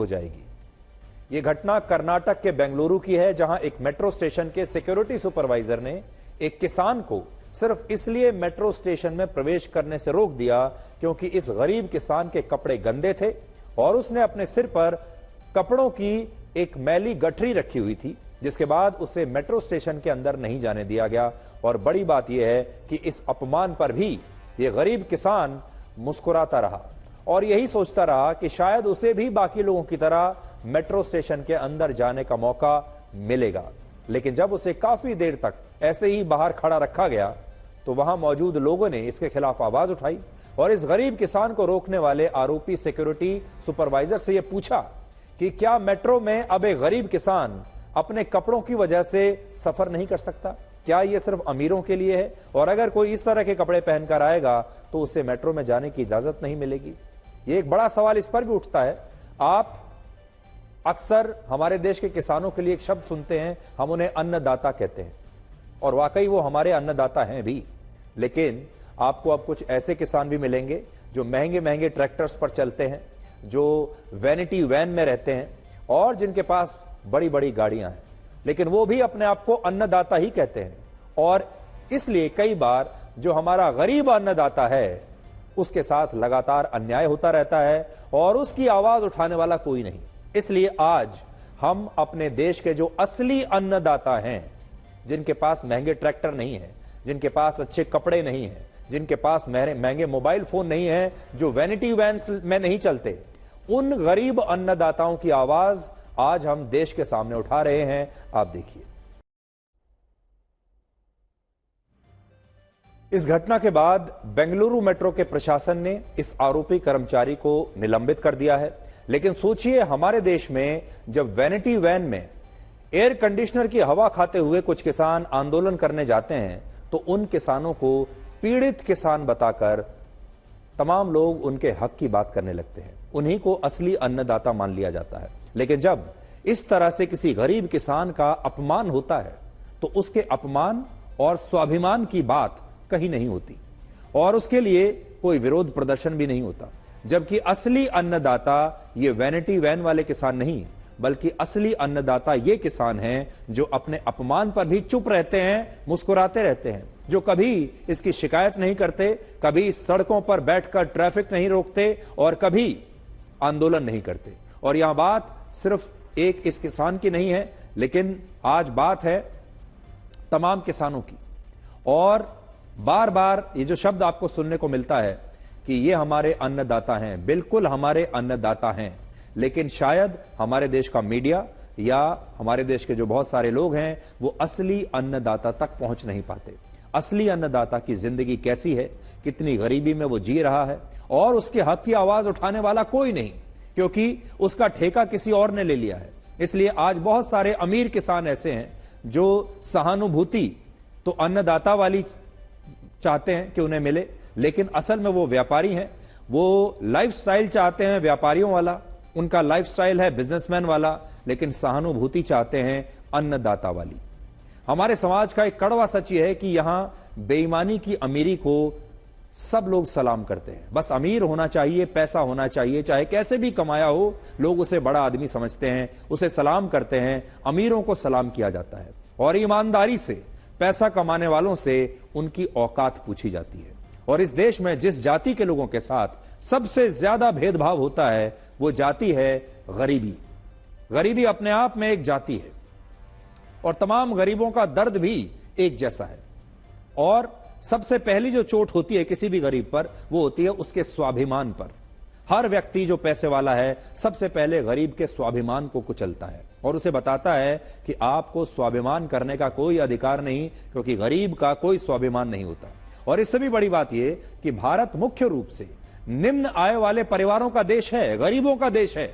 जाएगी। यह घटना कर्नाटक के बेंगलुरु की है, जहां एक मेट्रो स्टेशन के सिक्योरिटी सुपरवाइजर ने एक किसान को सिर्फ इसलिए मेट्रो स्टेशन में प्रवेश करने से रोक दिया क्योंकि इस गरीब किसान के कपड़े गंदे थे और उसने अपने सिर पर कपड़ों की एक मैली गठरी रखी हुई थी, जिसके बाद उसे मेट्रो स्टेशन के अंदर नहीं जाने दिया गया। और बड़ी बात यह है कि इस अपमान पर भी यह गरीब किसान मुस्कुराता रहा और यही सोचता रहा कि शायद उसे भी बाकी लोगों की तरह मेट्रो स्टेशन के अंदर जाने का मौका मिलेगा। लेकिन जब उसे काफी देर तक ऐसे ही बाहर खड़ा रखा गया तो वहां मौजूद लोगों ने इसके खिलाफ आवाज उठाई और इस गरीब किसान को रोकने वाले आरोपी सिक्योरिटी सुपरवाइजर से यह पूछा कि क्या मेट्रो में अब एक गरीब किसान अपने कपड़ों की वजह से सफर नहीं कर सकता? क्या यह सिर्फ अमीरों के लिए है? और अगर कोई इस तरह के कपड़े पहनकर आएगा तो उसे मेट्रो में जाने की इजाजत नहीं मिलेगी। यह एक बड़ा सवाल इस पर भी उठता है। आप अक्सर हमारे देश के किसानों के लिए एक शब्द सुनते हैं, हम उन्हें अन्नदाता कहते हैं और वाकई वो हमारे अन्नदाता हैं भी। लेकिन आपको अब कुछ ऐसे किसान भी मिलेंगे जो महंगे महंगे ट्रैक्टर्स पर चलते हैं, जो वैनिटी वैन में रहते हैं और जिनके पास बड़ी बड़ी गाड़ियां हैं, लेकिन वो भी अपने आप को अन्नदाता ही कहते हैं। और इसलिए कई बार जो हमारा गरीब अन्नदाता है उसके साथ लगातार अन्याय होता रहता है और उसकी आवाज उठाने वाला कोई नहीं। इसलिए आज हम अपने देश के जो असली अन्नदाता हैं, जिनके पास महंगे ट्रैक्टर नहीं है, जिनके पास अच्छे कपड़े नहीं हैं, जिनके पास महंगे मोबाइल फोन नहीं है, जो वैनिटी वैन्स में नहीं चलते, उन गरीब अन्नदाताओं की आवाज आज हम देश के सामने उठा रहे हैं। आप देखिए, इस घटना के बाद बेंगलुरु मेट्रो के प्रशासन ने इस आरोपी कर्मचारी को निलंबित कर दिया है। लेकिन सोचिए, हमारे देश में जब वैनिटी वैन में एयर कंडीशनर की हवा खाते हुए कुछ किसान आंदोलन करने जाते हैं तो उन किसानों को पीड़ित किसान बताकर तमाम लोग उनके हक की बात करने लगते हैं, उन्हीं को असली अन्नदाता मान लिया जाता है। लेकिन जब इस तरह से किसी गरीब किसान का अपमान होता है तो उसके अपमान और स्वाभिमान की बात कहीं नहीं होती और उसके लिए कोई विरोध प्रदर्शन भी नहीं होता। जबकि असली अन्नदाता ये वैनिटी वैन वाले किसान नहीं, बल्कि असली अन्नदाता ये किसान हैं जो अपने अपमान पर भी चुप रहते हैं, मुस्कुराते रहते हैं, जो कभी इसकी शिकायत नहीं करते, कभी सड़कों पर बैठकर ट्रैफिक नहीं रोकते और कभी आंदोलन नहीं करते। और यहां बात सिर्फ एक इस किसान की नहीं है, लेकिन आज बात है तमाम किसानों की। और बार बार ये जो शब्द आपको सुनने को मिलता है कि ये हमारे अन्नदाता हैं, बिल्कुल हमारे अन्नदाता हैं, लेकिन शायद हमारे देश का मीडिया या हमारे देश के जो बहुत सारे लोग हैं वो असली अन्नदाता तक पहुंच नहीं पाते। असली अन्नदाता की जिंदगी कैसी है, कितनी गरीबी में वो जी रहा है और उसके हक की आवाज उठाने वाला कोई नहीं, क्योंकि उसका ठेका किसी और ने ले लिया है। इसलिए आज बहुत सारे अमीर किसान ऐसे हैं जो सहानुभूति तो अन्नदाता वाली चाहते हैं कि उन्हें मिले, लेकिन असल में वो व्यापारी हैं। वो लाइफस्टाइल चाहते हैं व्यापारियों वाला, उनका लाइफस्टाइल है बिजनेसमैन वाला, लेकिन सहानुभूति चाहते हैं अन्नदाता वाली। हमारे समाज का एक कड़वा सच यह है कि यहां बेईमानी की अमीरी को सब लोग सलाम करते हैं। बस अमीर होना चाहिए, पैसा होना चाहिए, चाहे कैसे भी कमाया हो, लोग उसे बड़ा आदमी समझते हैं, उसे सलाम करते हैं। अमीरों को सलाम किया जाता है और ईमानदारी से पैसा कमाने वालों से उनकी औकात पूछी जाती है। और इस देश में जिस जाति के लोगों के साथ सबसे ज्यादा भेदभाव होता है वो जाति है गरीबी। गरीबी अपने आप में एक जाति है और तमाम गरीबों का दर्द भी एक जैसा है। और सबसे पहली जो चोट होती है किसी भी गरीब पर वो होती है उसके स्वाभिमान पर। हर व्यक्ति जो पैसे वाला है सबसे पहले गरीब के स्वाभिमान को कुचलता है और उसे बताता है कि आपको स्वाभिमान करने का कोई अधिकार नहीं, क्योंकि गरीब का कोई स्वाभिमान नहीं होता। और इससे भी बड़ी बात यह कि भारत मुख्य रूप से निम्न आय वाले परिवारों का देश है, गरीबों का देश है,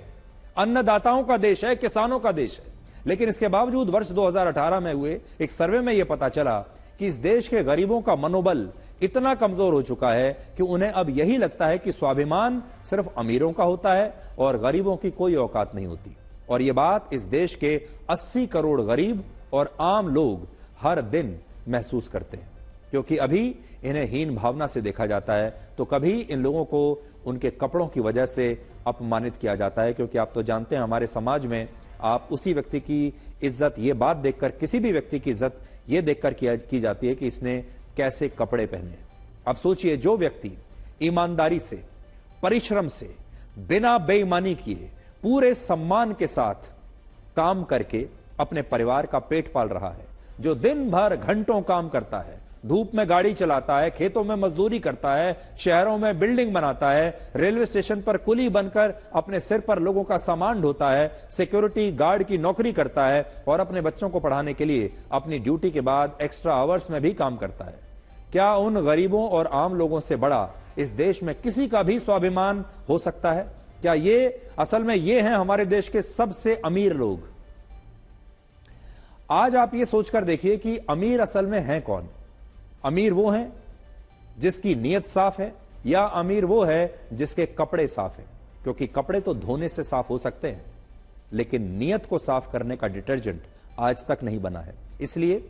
अन्नदाताओं का देश है, किसानों का देश है। लेकिन इसके बावजूद वर्ष 2018 में हुए एक सर्वे में यह पता चला कि इस देश के गरीबों का मनोबल इतना कमजोर हो चुका है कि उन्हें अब यही लगता है कि स्वाभिमान सिर्फ अमीरों का होता है और गरीबों की कोई औकात नहीं होती। और यह बात इस देश के 80 करोड़ गरीब और आम लोग हर दिन महसूस करते हैं, क्योंकि अभी इन्हें हीन भावना से देखा जाता है, तो कभी इन लोगों को उनके कपड़ों की वजह से अपमानित किया जाता है, क्योंकि आप तो जानते हैं हमारे समाज में आप उसी व्यक्ति की इज्जत ये बात देखकर, किसी भी व्यक्ति की इज्जत ये देखकर की जाती है कि इसने कैसे कपड़े पहने। अब सोचिए, जो व्यक्ति ईमानदारी से, परिश्रम से, बिना बेईमानी किए, पूरे सम्मान के साथ काम करके अपने परिवार का पेट पाल रहा है, जो दिन भर घंटों काम करता है, धूप में गाड़ी चलाता है, खेतों में मजदूरी करता है, शहरों में बिल्डिंग बनाता है, रेलवे स्टेशन पर कुली बनकर अपने सिर पर लोगों का सामान ढोता है, सिक्योरिटी गार्ड की नौकरी करता है और अपने बच्चों को पढ़ाने के लिए अपनी ड्यूटी के बाद एक्स्ट्रा आवर्स में भी काम करता है। क्या उन गरीबों और आम लोगों से बड़ा इस देश में किसी का भी स्वाभिमान हो सकता है? क्या ये असल में ये हैं हमारे देश के सबसे अमीर लोग? आज आप ये सोचकर देखिए कि अमीर असल में हैं कौन? अमीर वो हैं जिसकी नीयत साफ है, या अमीर वो है जिसके कपड़े साफ हैं? क्योंकि कपड़े तो धोने से साफ हो सकते हैं, लेकिन नीयत को साफ करने का डिटर्जेंट आज तक नहीं बना है। इसलिए,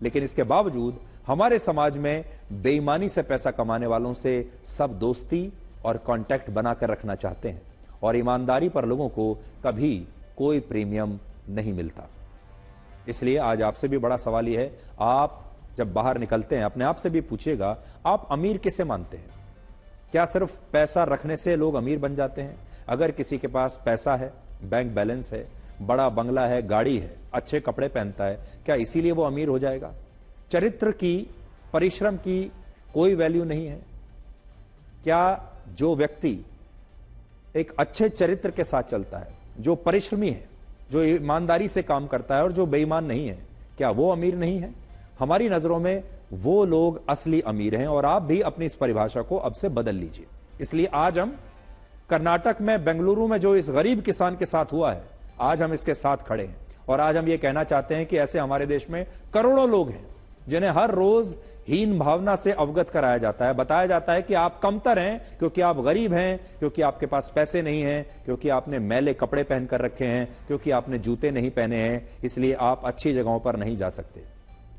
लेकिन इसके बावजूद हमारे समाज में बेईमानी से पैसा कमाने वालों से सब दोस्ती और कांटेक्ट बनाकर रखना चाहते हैं, और ईमानदारी पर लोगों को कभी कोई प्रीमियम नहीं मिलता। इसलिए आज आपसे भी बड़ा सवाल यह है, आप जब बाहर निकलते हैं अपने आप से भी पूछिएगा, आप अमीर किसे मानते हैं? क्या सिर्फ पैसा रखने से लोग अमीर बन जाते हैं? अगर किसी के पास पैसा है, बैंक बैलेंस है, बड़ा बंगला है, गाड़ी है, अच्छे कपड़े पहनता है, क्या इसीलिए वो अमीर हो जाएगा? चरित्र की, परिश्रम की कोई वैल्यू नहीं है? क्या जो व्यक्ति एक अच्छे चरित्र के साथ चलता है, जो परिश्रमी है, जो ईमानदारी से काम करता है और जो बेईमान नहीं है, क्या वो अमीर नहीं है? हमारी नजरों में वो लोग असली अमीर हैं, और आप भी अपनी इस परिभाषा को अब से बदल लीजिए। इसलिए आज हम कर्नाटक में, बेंगलुरु में जो इस गरीब किसान के साथ हुआ है, आज हम इसके साथ खड़े हैं, और आज हम ये कहना चाहते हैं कि ऐसे हमारे देश में करोड़ों लोग हैं जिन्हें हर रोज हीन भावना से अवगत कराया जाता है, बताया जाता है कि आप कमतर हैं क्योंकि आप गरीब हैं, क्योंकि आपके पास पैसे नहीं हैं, क्योंकि आपने मैले कपड़े पहनकर रखे हैं, क्योंकि आपने जूते नहीं पहने हैं, इसलिए आप अच्छी जगहों पर नहीं जा सकते।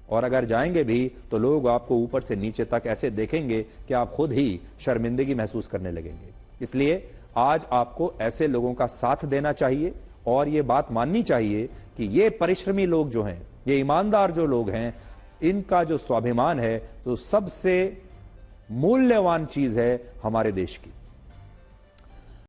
और अगर जाएंगे भी तो लोग आपको ऊपर से नीचे तक ऐसे देखेंगे कि आप खुद ही शर्मिंदगी महसूस करने लगेंगे। इसलिए आज आपको ऐसे लोगों का साथ देना चाहिए, और ये बात माननी चाहिए कि ये परिश्रमी लोग जो हैं, ये ईमानदार जो लोग हैं, इनका जो स्वाभिमान है, तो सबसे मूल्यवान चीज है हमारे देश की।